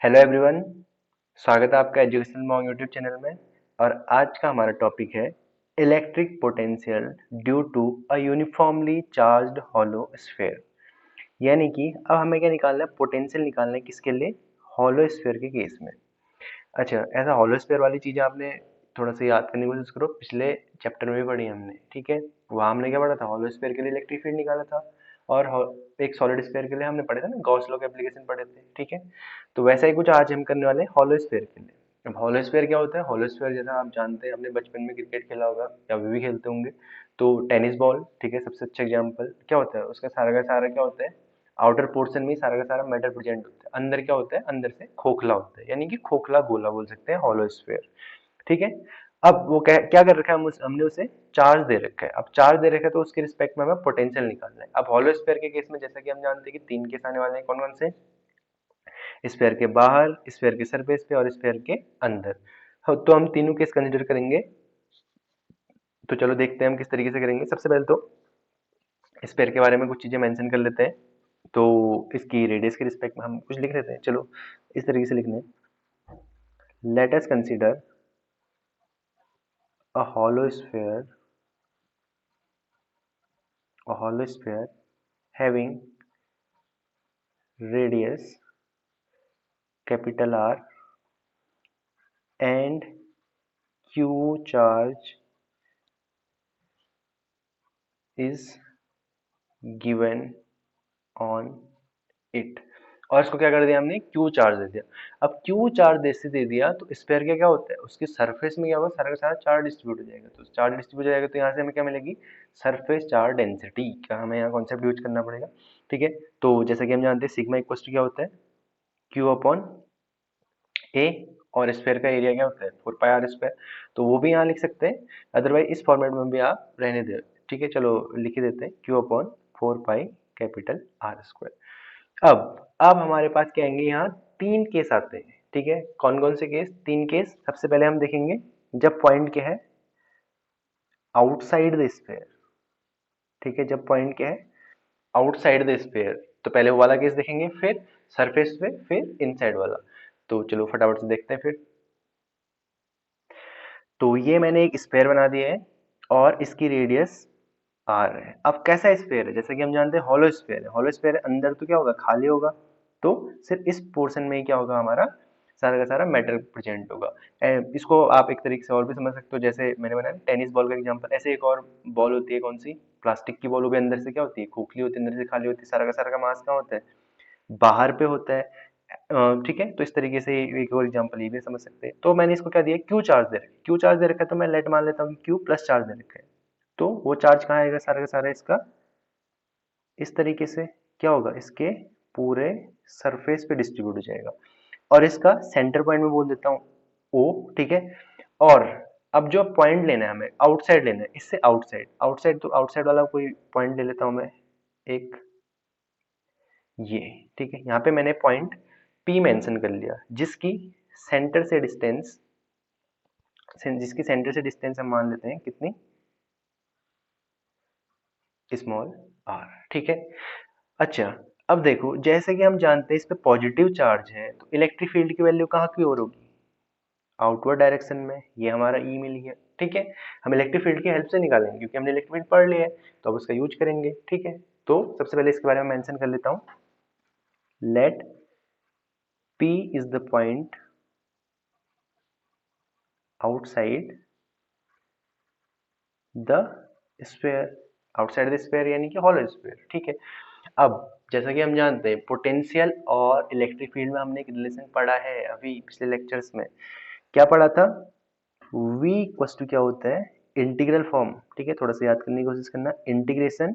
Hello everyone, स्वागत है आपका एजुकेशन मॉन्ग यूट्यूब चैनल में। और आज का हमारा टॉपिक है electric potential due to a uniformly charged hollow sphere. यानी कि अब हमें क्या निकालना है, पोटेंशियल निकालना है किसके लिए, हॉलो स्फीयर के केस में। अच्छा, ऐसा हॉलो स्फीयर वाली चीजें आपने थोड़ा सा याद करने की कोशिश करो, पिछले चैप्टर में भी पढ़ी हमने, ठीक है। वहां हमने क्या पढ़ा था, हॉलो स्फीयर के लिए इलेक्ट्रिक फील्ड निकाला था। और एक सॉलिड स्फीयर के लिए हमने पढ़े थे ना, गॉस लॉ के एप्लीकेशन पढ़े थे, ठीक है। तो वैसा ही कुछ आज हम करने वाले हैं हॉलो स्फीयर के लिए। अब हॉलो स्फीयर क्या होता है, हॉलो स्फीयर जैसा आप जानते हैं, अपने बचपन में क्रिकेट खेला होगा या अभी भी खेलते होंगे। तो टेनिस बॉल, ठीक है, सबसे अच्छा एग्जाम्पल क्या होता है, उसका सारा का सारा क्या होता है, आउटर पोर्शन में ही सारा का सारा मेटल प्रेजेंट होता है। अंदर क्या होता है, अंदर से खोखला होता है, यानी कि खोखला गोला बोल सकते हैं हॉलो स्फीयर, ठीक है। अब वो क्या कर रखा है, हमने उसे चार्ज दे रखा है। अब चार्ज दे रखा है तो उसके रिस्पेक्ट में हमें पोटेंशियल निकालना है। अब हॉलो स्फीयर के केस में जैसा कि हम जानते हैं कि तीन केस आने वाले हैं, कौन कौन से, स्फीयर के बाहर, स्फीयर के सरफेस पे और स्फीयर के अंदर। तो हम तीनों केस कंसिडर करेंगे। तो चलो देखते हैं हम किस तरीके से करेंगे। सबसे पहले तो स्फीयर के बारे में कुछ चीजें मेंशन कर लेते हैं। तो इसकी रेडियस के रिस्पेक्ट में हम कुछ लिख लेते हैं। चलो इस तरीके से लिखने, let us consider a hollow sphere, a hollow sphere having radius capital R and q charge is given on it। और इसको क्या कर दिया हमने, क्यू चार्ज दे दिया। अब क्यू चार्ज जैसे दे दिया तो स्फीयर क्या क्या होता है, उसके सरफेस में क्या होगा, सारा का सारा चार्ज डिस्ट्रीब्यूट हो जाएगा। तो चार्ज डिस्ट्रीब्यूट हो जाएगा तो यहाँ से हमें क्या मिलेगी, सरफेस चार्ज डेंसिटी का हमें यहाँ कॉन्सेप्ट यूज करना पड़ेगा, ठीक है। तो जैसा कि हम जानते हैं सिग्मा इक्वल टू क्या होता है, क्यू अपॉन ए, और स्फीयर का एरिया क्या होता है, 4 पाई r स्क्वायर। तो वो भी यहाँ लिख सकते हैं, अदरवाइज इस फॉर्मेट में भी आप रहने दे, ठीक है। चलो लिख ही देते हैं, Q upon 4 pi capital R square. अब हमारे पास क्या आएंगे, यहाँ तीन केस आते हैं, ठीक है। कौन कौन से केस, तीन केस। सबसे पहले हम देखेंगे जब पॉइंट क्या है, आउटसाइड द स्फीयर, ठीक है। जब पॉइंट क्या है, आउटसाइड द स्फीयर, तो पहले वो वाला केस देखेंगे, फिर सरफेस पे, फिर इनसाइड वाला। तो चलो फटाफट से देखते हैं फिर। तो ये मैंने एक स्फीयर बना दिया है और इसकी रेडियस आर है। अब कैसा स्फीयर है, जैसा कि हम जानते हैं हॉलो स्फीयर है। हॉलो स्फीयर अंदर तो क्या होगा, खाली होगा। तो सिर्फ इस पोर्शन में ही क्या होगा, हमारा सारा का सारा मैटर प्रेजेंट होगा। इसको आप एक तरीके से और भी समझ सकते हो, जैसे मैंने बनाया टेनिस बॉल का एग्जांपल। ऐसे एक और बॉल होती है, कौन सी, प्लास्टिक की बॉल, वो भी अंदर से क्या होती है, खोखली होती है, अंदर से खाली होती है। सारा का मास कहाँ होता है, बाहर पे होता है, ठीक है। तो इस तरीके से एक और एग्जांपल ये भी समझ सकते हैं। तो मैंने इसको क्या दिया, क्यू चार्ज दे रखा है। क्यू चार्ज दे रखा है तो मैं लेट मान लेता हूँ क्यू प्लस चार्ज दे रखा है। तो वो चार्ज कहाँ आएगा, सारा का सारा इसका इस तरीके से क्या होगा, इसके पूरे सरफेस पे डिस्ट्रीब्यूट हो जाएगा। और इसका सेंटर पॉइंट में बोल देता हूँ ओ, ठीक है। और अब जो पॉइंट लेना है हमें, आउटसाइड लेना है, इससे आउटसाइड, तो आउटसाइड वाला कोई पॉइंट ले लेता हूँ मैं, एक ये, ठीक है। यहाँ पे मैंने पॉइंट P मेंशन कर लिया, जिसकी सेंटर से डिस्टेंस, हम मान लेते हैं कितनी, स्मॉल r, ठीक है। अच्छा, अब देखो जैसे कि हम जानते हैं इस पे पॉजिटिव चार्ज है, तो इलेक्ट्रिक फील्ड की वैल्यू कहाँ की ओर होगी, आउटवर्ड डायरेक्शन में। ये हमारा ई मिल गया, ठीक है। हम इलेक्ट्रिक फील्ड की हेल्प से निकालेंगे क्योंकि हमने इलेक्ट्रिक फील्ड पढ़ लिया है, तो अब उसका यूज करेंगे, ठीक है। तो सबसे पहले इसके बारे में मेंशन कर लेता हूँ, let P is the point outside the sphere, outside the sphere यानी कि हॉलो स्फीयर, ठीक है। अब जैसा कि हम जानते हैं पोटेंशियल और इलेक्ट्रिक फील्ड में हमने एक रिलेशन पढ़ा है अभी पिछले लेक्चर्स में। क्या पढ़ा था, v इक्वल्स टू क्या होता है, इंटीग्रल फॉर्म, ठीक है। थोड़ा सा याद करने की कोशिश करना, integration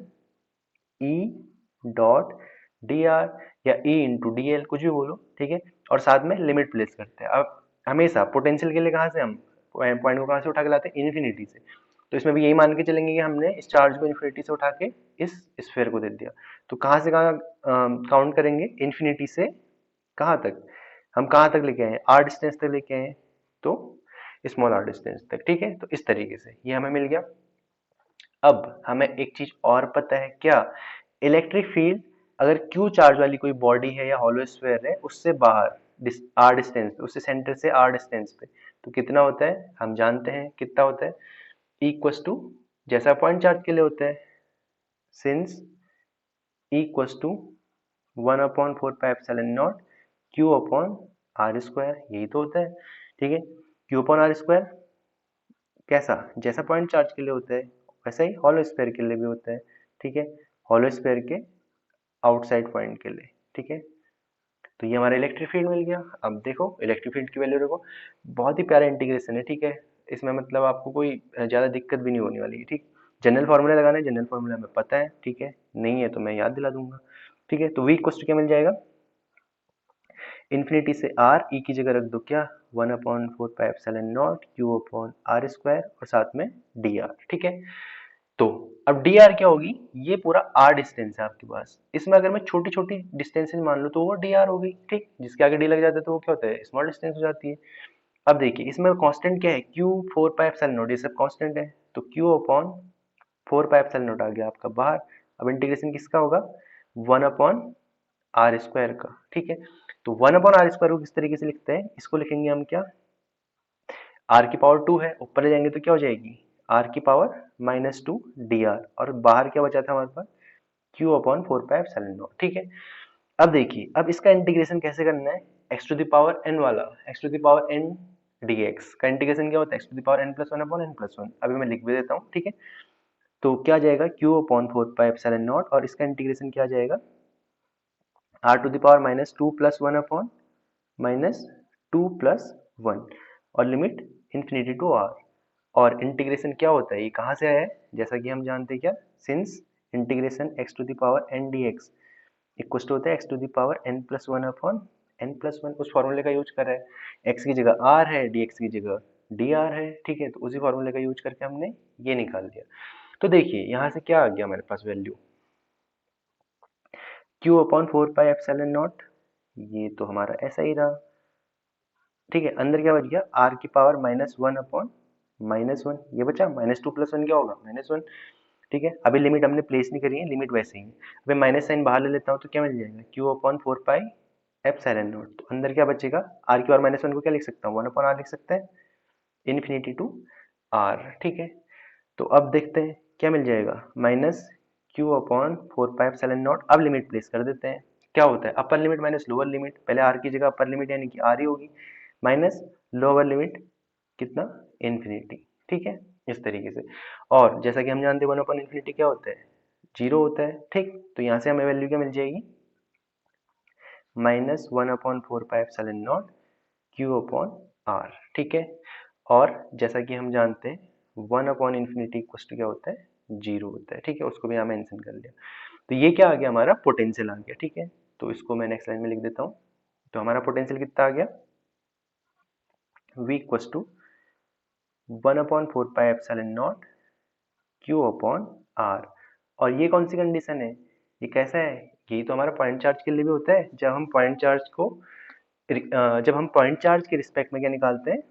e dot D R या e इंटू डी एल, कुछ भी बोलो, ठीक है। और साथ में लिमिट प्लेस करते हैं। अब हमेशा पोटेंशियल के लिए कहाँ से हम पॉइंट को कहाँ से उठा के लाते हैं, इन्फिनिटी से। तो इसमें भी यही मान के चलेंगे कि हमने इस चार्ज को इन्फिनिटी से उठा के इस स्फीयर को दे दिया। तो कहाँ से कहाँ काउंट करेंगे, इन्फिनिटी से कहाँ तक, हम कहाँ तक लेके आए, आर डिस्टेंस तक लेके आए, तो स्मॉल आर डिस्टेंस तक, ठीक है। तो इस तरीके से ये हमें मिल गया। अब हमें एक चीज और पता है क्या, इलेक्ट्रिक फील्ड अगर क्यू चार्ज वाली कोई बॉडी है या हॉलो स्फीयर है, उससे बाहर आर डिस्टेंस पे, उससे सेंटर से आर डिस्टेंस पे, तो कितना होता है हम जानते हैं कितना होता है, इक्वस टू जैसा पॉइंट चार्ज के लिए होता है, since equals to 1/4πε0 q upon r square, यही तो होता है। ठीक है, क्यू अपॉन आर स्क्वायर कैसा, जैसा पॉइंट चार्ज के लिए होता है वैसा ही हॉलो स्फीयर के लिए भी होता है। ठीक है, हॉलो स्फीयर के आउटसाइड पॉइंट के लिए। ठीक है, तो ये हमारा इलेक्ट्रिक फील्ड मिल गया। अब देखो इलेक्ट्रिक फील्ड की वैल्यू देखो, बहुत ही प्यारा इंटीग्रेशन है। ठीक है, इसमें मतलब आपको कोई ज़्यादा दिक्कत भी नहीं होने वाली है। ठीक, जनरल फार्मूला लगाना है, जनरल फार्मूला हमें पता है। ठीक है, नहीं है तो मैं याद दिला दूंगा। ठीक है, तो वी इक्वल टू क्या मिल जाएगा, इन्फिनिटी से आर, ई की जगह रख दो क्या 1/4πε0 क्यू अपॉन आर स्क्वायर और साथ में डी आर। ठीक है, तो अब डी आर क्या होगी, ये पूरा आर डिस्टेंस है आपके पास, इसमें अगर मैं छोटी छोटी डिस्टेंसेज मान लूँ तो वो डी आर हो गई। ठीक, जिसके आगे डी लग जाता है तो वो क्या होता है, स्मॉल डिस्टेंस हो जाती है। अब देखिए इसमें कांस्टेंट क्या है, क्यू 4πε0, ये सब कांस्टेंट है, तो क्यू अपॉन 4πε0 आ गया आपका बाहर। अब इंटीग्रेशन किसका होगा, 1/r² का। ठीक है, तो 1/r² को किस तरीके से लिखते हैं, इसको लिखेंगे हम क्या, r की पावर 2 है, ऊपर ले जाएंगे तो क्या हो जाएगी r की पावर -2 dr, और बाहर क्या बचा था हमारे पास, q अपॉन 4πε0। ठीक है, अब देखिए अब इसका इंटीग्रेशन कैसे करना है, x to the power n वाला, x to the power n dx का इंटीग्रेशन क्या होता है, x to the power n+1/n+1। अभी मैं लिख भी देता हूँ। ठीक है, तो क्या जाएगा q अपॉन 4πε0 और इसका इंटीग्रेशन क्या जाएगा, r to the power -2 + 1 upon -2 + 1 और लिमिट इंफिनिटी टू r। और इंटीग्रेशन क्या होता है, ये कहाँ से आया है, जैसा कि हम जानते हैं क्या, since integration x to the power n dx equal to होता है x to the power n+1 upon n+1, उस फॉर्मूले का यूज कर रहा है, x की जगह r है, dx की जगह dr है। ठीक है, तो उसी फॉर्मूले का यूज करके हमने ये निकाल दिया। तो देखिए यहाँ से क्या आ गया हमारे पास वैल्यू, q अपॉन 4πε0, ये तो हमारा ऐसा ही रहा। ठीक है, अंदर क्या बच गया, r की पावर -1 अपॉन -1, ये बचा, -2 + 1 क्या होगा -1। ठीक है, अभी लिमिट हमने प्लेस नहीं करी है, लिमिट वैसे ही है। अभी माइनस साइन बाहर ले लेता हूँ तो क्या मिल जाएगा, q अपॉन 4πε0, तो अंदर क्या बचेगा, r की पावर -1 को क्या लिख सकता हूँ, 1/r लिख सकते हैं, इन्फिनिटी टू r। ठीक है, तो अब देखते हैं क्या मिल जाएगा, -q अपॉन 4πε0। अब लिमिट प्लेस कर देते हैं, क्या होता है upper limit minus lower limit, पहले r की जगह अपर लिमिट यानी कि r ही होगी, माइनस लोअर लिमिट कितना, इन्फिनिटी। ठीक है, इस तरीके से। और जैसा कि हम जानते हैं 1/∞ क्या होता है, 0 होता है। ठीक, तो यहाँ से हमें वैल्यू क्या मिल जाएगी, -1/4πε0 q अपॉन r। ठीक है, और जैसा कि हम जानते हैं 1/∞ इक्वल टू क्या होता है, 0 होता है। ठीक है, उसको भी यहाँ मेंशन कर लिया। तो ये क्या आ गया, हमारा पोटेंशियल आ गया। ठीक है, तो इसको मैं नेक्स्ट लाइन में लिख देता हूँ। तो हमारा पोटेंशियल कितना आ गया, v equal to 1/4πε0 q upon r। और ये कौन सी कंडीशन है, ये कैसा है, यही तो हमारा पॉइंट चार्ज के लिए भी होता है, जब हम पॉइंट चार्ज के रिस्पेक्ट में क्या निकालते हैं,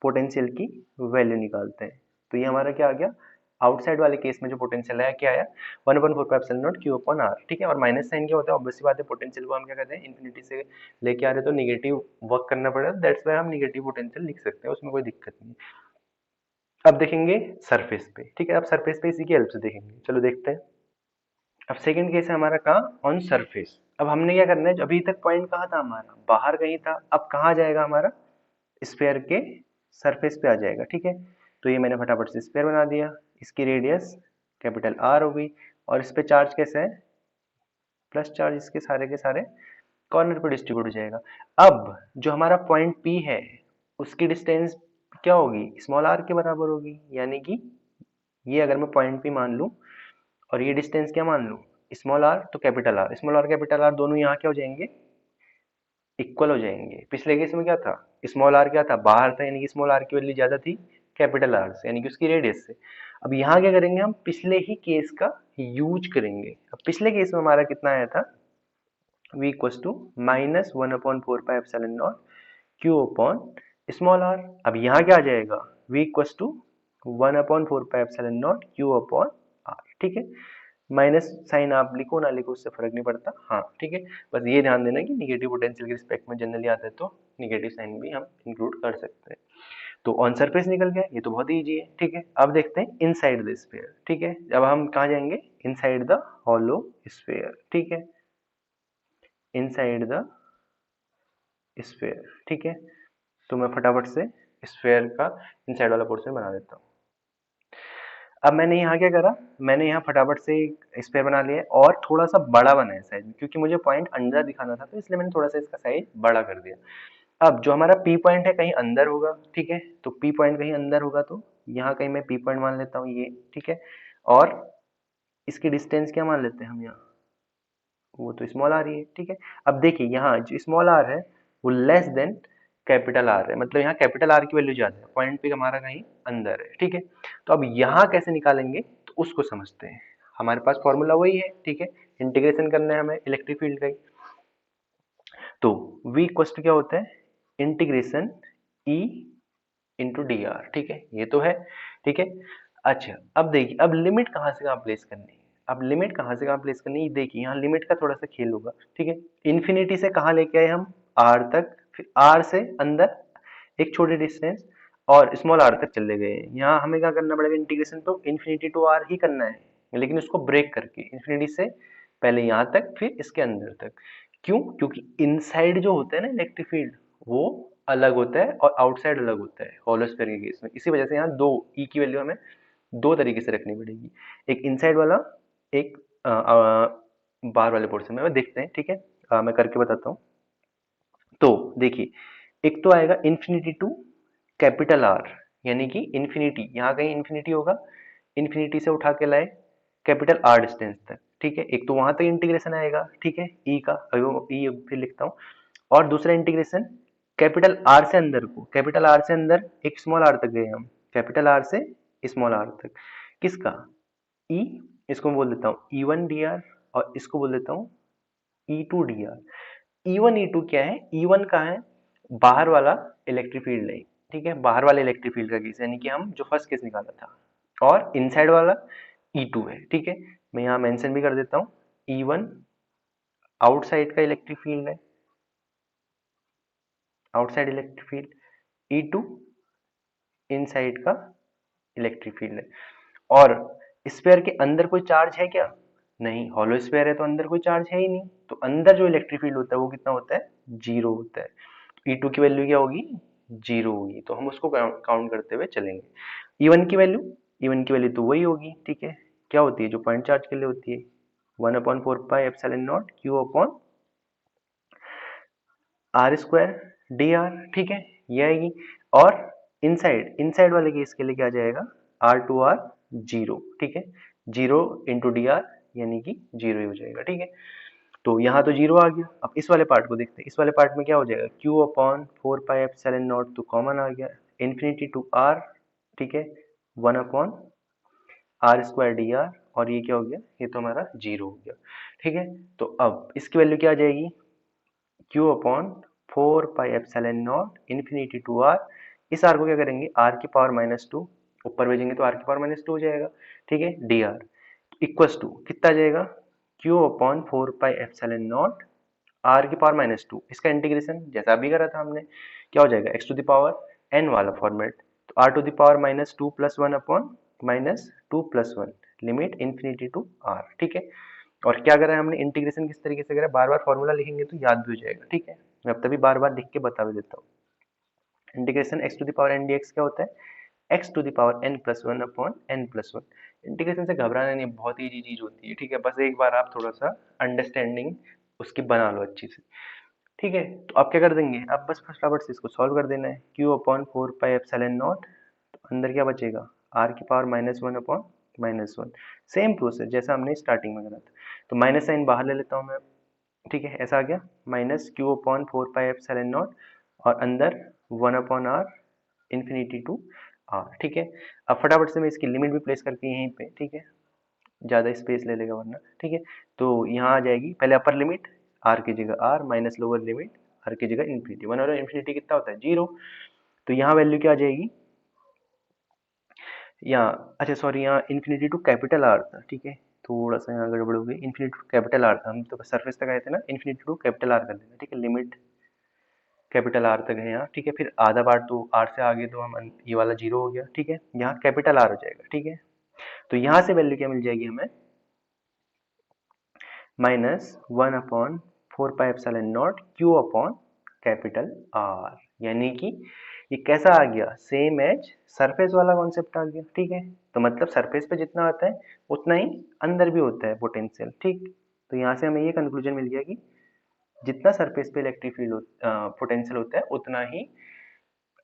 पोटेंशियल की वैल्यू निकालते हैं। तो ये हमारा क्या आ गया, आउटसाइड वाले केस में जो पोटेंशियल आया क्या आया, 1/4πε0 q अपॉन r। ठीक है, और माइनस साइन क्या होता है, ऑब्वियस सी बात है, पोटेंशियल को हम क्या कहते हैं, इन्फिनिटी से लेके आ रहे तो निगेटिव वर्क करना पड़ेगा, दैट्स वाई हम निगेटिव पोटेंशियल लिख सकते हैं, उसमें कोई दिक्कत नहीं। अब देखेंगे सरफेस पे। ठीक है, अब सरफेस पे इसी की हेल्प से देखेंगे, चलो देखते हैं। अब सेकंड केस है हमारा कहाँ, ऑन सरफेस। अब हमने क्या करना है, अभी तक पॉइंट कहाँ था हमारा, बाहर कहीं था, अब कहाँ जाएगा हमारा, स्फीयर के सरफेस पे आ जाएगा। ठीक है, तो ये मैंने फटाफट से स्फीयर बना दिया, इसकी रेडियस कैपिटल आर हो गई, और इस पे चार्ज कैसे है, प्लस चार्ज, इसके सारे के सारे कॉर्नर पे डिस्ट्रीब्यूट हो जाएगा। अब जो हमारा पॉइंट पी है उसकी डिस्टेंस क्या होगी, स्मॉल आर के बराबर होगी, यानी कि ये अगर मैं पॉइंट पी मान लूं और ये डिस्टेंस क्या मान लूं, स्मॉल आर तो capital R, small are capital R दोनों यहाँ क्या हो जाएंगे, इक्वल हो जाएंगे। पिछले केस में क्या था, स्मॉल आर क्या था, बाहर था, यानी कि स्मॉल आर की वैल्यू ज्यादा थी कैपिटल आर से, यानी कि उसकी रेडियस से। अब यहाँ क्या करेंगे, हम पिछले ही केस का यूज करेंगे। अब पिछले केस में हमारा कितना आया था, v equal to -1/4πε0 q upon small r. अब यहाँ क्या आ जाएगा, v equal to 1/4πε0 q upon r। ठीक है, माइनस साइन आप लिखो ना लिखो उससे फर्क नहीं पड़ता, हाँ ठीक है। बस ये ध्यान देना कि निगेटिव पोटेंशियल के रिस्पेक्ट में जनरली आता है तो निगेटिव साइन भी हम इंक्लूड कर सकते हैं। तो ऑन सरफेस निकल गया, ये तो बहुत ईजी है, ठीक है। अब देखते हैं इनसाइड द स्फीयर, ठीक है। अब हम कहाँ जाएंगे, इनसाइड द हॉलो स्फीयर, ठीक है, इनसाइड द स्फीयर, ठीक है। तो मैं फटाफट से स्फीयर का इनसाइड वाला पोर्शन बना देता हूँ। अब मैंने यहाँ क्या करा, मैंने यहाँ फटाफट से एक स्फीयर बना लिया और थोड़ा सा बड़ा बनाया साइज में, क्योंकि मुझे पॉइंट अंदर दिखाना था, तो इसलिए मैंने थोड़ा सा इसका साइज बड़ा कर दिया। अब जो हमारा पी पॉइंट है कहीं अंदर होगा, ठीक है, तो पी पॉइंट कहीं अंदर होगा, तो यहाँ कहीं मैं पी पॉइंट मान लेता हूँ ये, ठीक है। और इसकी डिस्टेंस क्या मान लेते हैं हम यहाँ, वो तो स्मॉल आर ही है, ठीक है। अब देखिए यहाँ जो स्मॉल आर है वो लेस देन कैपिटल आर है, मतलब यहाँ कैपिटल आर की वैल्यू ज्यादा है, पॉइंट पे हमारा कहीं अंदर है, ठीक है। तो अब यहाँ कैसे निकालेंगे तो उसको समझते हैं। हमारे पास फॉर्मूला वही है, ठीक है, इंटीग्रेशन करना है हमें इलेक्ट्रिक फील्ड का ही। तो v इक्वल टू क्या होता है, integration e into D r, ठीक है, ये तो है, ठीक है। अच्छा अब देखिए, अब लिमिट कहाँ से कहाँ प्लेस करनी है, अब लिमिट कहाँ से कहाँ प्लेस करनी है, देखिए यहाँ लिमिट का थोड़ा सा खेल होगा, ठीक है। इन्फिनिटी से कहाँ लेके आए हम, आर तक, फिर आर से अंदर एक छोटी डिस्टेंस और स्मॉल आर तक चले गए। यहाँ हमें क्या करना पड़ेगा, इंटीग्रेशन तो इन्फिनिटी टू आर ही करना है, लेकिन उसको ब्रेक करके इन्फिनिटी से पहले यहाँ तक फिर इसके अंदर तक। क्यों, क्योंकि इनसाइड जो होता है ना इलेक्ट्रिक फील्ड वो अलग होता है और आउटसाइड अलग होता है हॉलो स्फीयर के केस में। इसी वजह से यहाँ दो ई की वैल्यू हमें दो तरीके से रखनी पड़ेगी, एक इनसाइड वाला, एक बाहर वाले पोर्शन में देखते हैं, ठीक है। मैं करके बताता हूँ। तो देखिए, एक तो आएगा इन्फिनिटी टू कैपिटल आर, यानी कि इन्फिनिटी यहाँ कहीं इन्फिनिटी होगा, इन्फिनिटी से उठा के लाए कैपिटल आर डिस्टेंस तक, ठीक है। एक तो वहां तक इंटीग्रेशन आएगा, ठीक है, ई का, ई फिर लिखता हूँ। और दूसरा इंटीग्रेशन कैपिटल आर से अंदर को, कैपिटल आर से अंदर एक स्मॉल आर तक गए हम, कैपिटल आर से स्मॉल आर तक, किसका, ई, इसको मैं बोल देता हूँ ई वन डी आर, और इसको बोल देता हूँ E two D R. E one E two क्या है, ई वन का है बाहर वाला इलेक्ट्रिक फील्ड है, ठीक है, बाहर वाले इलेक्ट्रिक फील्ड का केस, यानी कि हम जो फर्स्ट केस निकाला था। और इनसाइड वाला ई टू है, ठीक है। मैं यहाँ मेंशन भी कर देता हूँ, ई वन आउटसाइड का इलेक्ट्रिक फील्ड है, outside electric field, E two inside का इलेक्ट्रिक फील्ड है। और स्फीयर के अंदर कोई चार्ज है क्या, नहीं, हॉलो स्फीयर है तो अंदर कोई चार्ज है ही नहीं, तो अंदर जो इलेक्ट्रिक फील्ड होता है वो कितना होता है, जीरो होता है। तो ई टू की वैल्यू क्या होगी, जीरो होगी, तो हम उसको काउंट करते हुए चलेंगे। ई वन की वैल्यू, ई वन की वैल्यू तो वही होगी, ठीक है, क्या होती है जो पॉइंट चार्ज के लिए होती है, 1/4 pi epsilon naught q upon r square d r, ठीक है, ये आएगी। और इनसाइड, इनसाइड वाले केस के लिए क्या जाएगा, आर टू आर जीरो, ठीक है, जीरो इंटू डी आर, यानी कि जीरो ही हो जाएगा, ठीक है। तो यहाँ तो जीरो आ गया। अब इस वाले पार्ट को देखते हैं, इस वाले पार्ट में क्या हो जाएगा, q upon 4 pi epsilon not, तो कॉमन आ गया, इन्फिनिटी टू आर, ठीक है, 1/r² और ये क्या हो गया, ये तो हमारा जीरो हो गया, ठीक है। तो अब इसकी वैल्यू क्या आ जाएगी, q upon 4 pi epsilon naught infinity to r, इस आर को क्या करेंगे, आर की पावर -2, ऊपर भेजेंगे तो आर की पावर -2 हो जाएगा, ठीक है, डी आर इक्वल्स टू कितना आ जाएगा, q upon 4 pi epsilon naught r की पावर -2, इसका इंटीग्रेशन जैसा अभी करा था हमने, क्या हो जाएगा, x to the power n वाला फॉर्मेट, तो r to the power -2 plus one upon -2 plus one, limit infinity to r, ठीक है। और क्या करा है हमने, इंटीग्रेशन किस तरीके से करा, बार बार फॉर्मूला लिखेंगे तो याद भी हो जाएगा, ठीक है, मैं अब तभी बार बार लिख के बता भी देता हूँ। Integration x to the power n d x क्या होता है, x to the power n plus one upon n plus one. Integration से घबराना नहीं, बहुत ईजी चीज होती है, ठीक है, बस एक बार आप थोड़ा सा अंडरस्टैंडिंग उसकी बना लो अच्छी से, ठीक है। तो आप क्या कर देंगे, अब बस फटाफट से इसको सॉल्व कर देना है, Q upon 4 pi epsilon not, अंदर क्या बचेगा, आर की पावर -1 अपॉन -1, सेम प्रोसेस जैसा हमने स्टार्टिंग में करा था। तो माइनस साइन बाहर ले लेता हूँ मैं, ठीक है, ऐसा आ गया, minus Q upon 4 pi epsilon not और अंदर 1/r इन्फिनिटी टू आर, ठीक है। अब फटाफट से मैं इसकी लिमिट भी प्लेस करके यहीं पे, ठीक है, ज़्यादा स्पेस ले लेगा वरना, ठीक है। तो यहाँ आ जाएगी पहले अपर लिमिट, आर की जगह r minus lower limit r की जगह इन्फिनिटी, वन और इन्फिनिटी कितना होता है, जीरो। तो यहाँ वैल्यू क्या आ जाएगी, यहाँ अच्छा सॉरी, यहाँ इन्फिनिटी टू कैपिटल आर था, ठीक है, थोड़ा सा यहाँ गड़बड़ हो गई, इन्फिनिटी टू कैपिटल आर था, हम तो सरफेस तक आए थे ना, इन्फिनिटी टू कैपिटल आर कर देना, ठीक है, लिमिट कैपिटल आर तक है यहाँ, ठीक है, फिर आधा पार्ट तो आर से आगे तो हम ये वाला जीरो हो गया, ठीक है, यहाँ कैपिटल आर हो जाएगा, ठीक है। तो यहाँ से वैल्यू क्या मिल जाएगी हमें, -1/4πε0 क्यू अपॉन कैपिटल आर, यानी कि ये कैसा आ गया, सेम एज सरफेस वाला कॉन्सेप्ट आ गया, ठीक है। तो मतलब सरफेस पे जितना आता है उतना ही अंदर भी होता है पोटेंशियल, ठीक। तो यहाँ से हमें ये कंक्लूजन मिल गया कि जितना सरफेस पे इलेक्ट्रिक फील्ड पोटेंशियल होता है उतना ही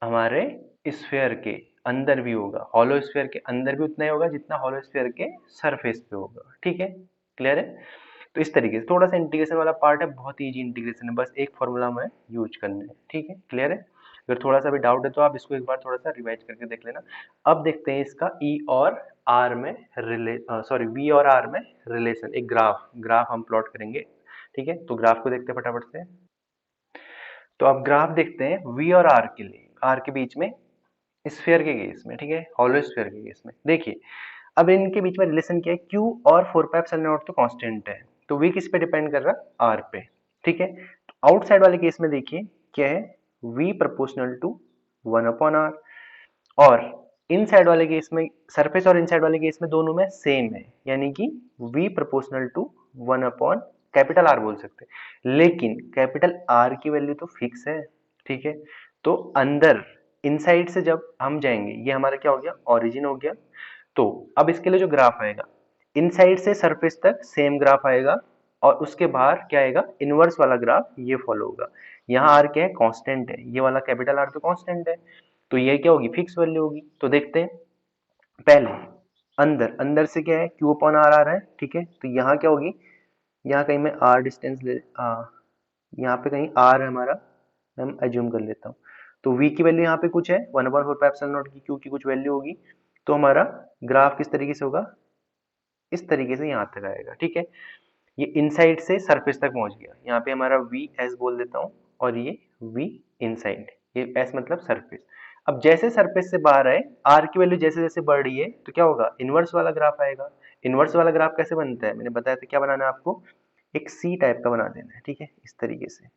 हमारे स्फीयर के अंदर भी होगा, हॉलो स्फीयर के अंदर भी उतना ही होगा जितना हॉलो स्फीयर के सरफेस पे होगा, ठीक है, क्लियर है। तो इस तरीके से थोड़ा सा इंटीग्रेशन वाला पार्ट है, बहुत इजी इंटीग्रेशन है, बस एक फॉर्मूला हमें यूज करना है, ठीक है, क्लियर है। अगर थोड़ा सा भी डाउट है तो आप इसको एक बार थोड़ा सा रिवाइज करके देख लेना। अब देखते हैं इसका ई और आर में वी और आर में रिलेशन, एक ग्राफ हम प्लॉट करेंगे, ठीक है। तो ग्राफ को देखते हैं फटाफट से। तो अब ग्राफ देखते हैं वी और आर के लिए, आर के बीच में स्फीयर के केस में, ठीक है, हॉलो स्फीयर के केस में। देखिए अब इनके बीच में रिलेशन क्या है, Q और 4πε0 तो कांस्टेंट है, तो V किस पे डिपेंड कर रहा है, R पे, ठीक है। तो आउटसाइड वाले केस में देखिए क्या है, V प्रोपोर्शनल टू 1/R, और इनसाइड वाले केस में, सरफेस और इनसाइड वाले केस में दोनों में सेम है, यानी कि V proportional to 1/ capital R बोल सकते हैं, लेकिन कैपिटल R की वैल्यू तो फिक्स है, ठीक है। तो अंदर इनसाइड से जब हम जाएंगे, ये हमारा क्या हो गया, ओरिजिन हो गया। तो अब इसके लिए जो ग्राफ आएगा, इनसाइड से सरफेस तक सेम ग्राफ आएगा, और उसके बाहर क्या आएगा, इनवर्स वाला ग्राफ ये फॉलो होगा। यहाँ आर क्या है, कांस्टेंट है, ये वाला कैपिटल आर तो कांस्टेंट है, तो ये क्या होगी, फिक्स वैल्यू होगी। तो देखते हैं पहले अंदर, अंदर से क्या है, क्यू अपॉन आर आ रहा है, ठीक है। तो यहाँ क्या होगी, यहाँ कहीं मैं आर डिस्टेंस ले, यहाँ पे कहीं आर है हमारा, मैं एज्यूम कर लेता हूँ। तो v की वैल्यू यहाँ पे कुछ है 1/4πε0 की, क्यू की कुछ वैल्यू होगी। तो हमारा ग्राफ किस तरीके से होगा, इस तरीके से यहाँ तक आएगा, ठीक है। ये इनसाइड से सरफेस तक पहुंच गया, यहाँ पे हमारा वी एस बोल देता हूँ, और ये वी इनसाइड, ये एस मतलब सरफेस। अब जैसे सरफेस से बाहर आए, आर की वैल्यू जैसे जैसे बढ़ रही है, तो क्या होगा, इनवर्स वाला ग्राफ आएगा। इनवर्स वाला ग्राफ कैसे बनता है, मैंने बताया था, क्या बनाना है आपको, एक सी टाइप का बना देना है, ठीक है, इस तरीके से।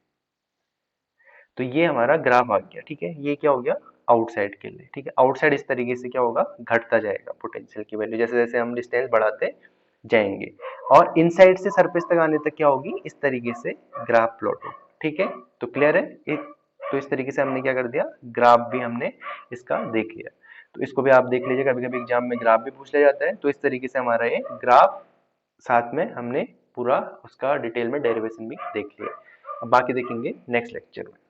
तो ये हमारा ग्राफ आ गया, ठीक है, ये क्या हो गया, आउटसाइड के लिए, ठीक है। आउटसाइड इस तरीके से क्या होगा, घटता जाएगा पोटेंशियल की वैल्यू, जैसे जैसे हम डिस्टेंस बढ़ाते जाएंगे, और इनसाइड से सरफेस तक आने तक क्या होगी, इस तरीके से ग्राफ प्लॉट होगा, ठीक है। तो क्लियर है, तो इस तरीके से हमने क्या कर दिया, ग्राफ भी हमने इसका देख लिया। तो इसको भी आप देख लीजिए, कभी कभी एग्जाम में ग्राफ भी पूछ लिया जाता है, तो इस तरीके से हमारा ये ग्राफ, साथ में हमने पूरा उसका डिटेल में डेरिवेशन भी देख लिया। अब बाकी देखेंगे नेक्स्ट लेक्चर में।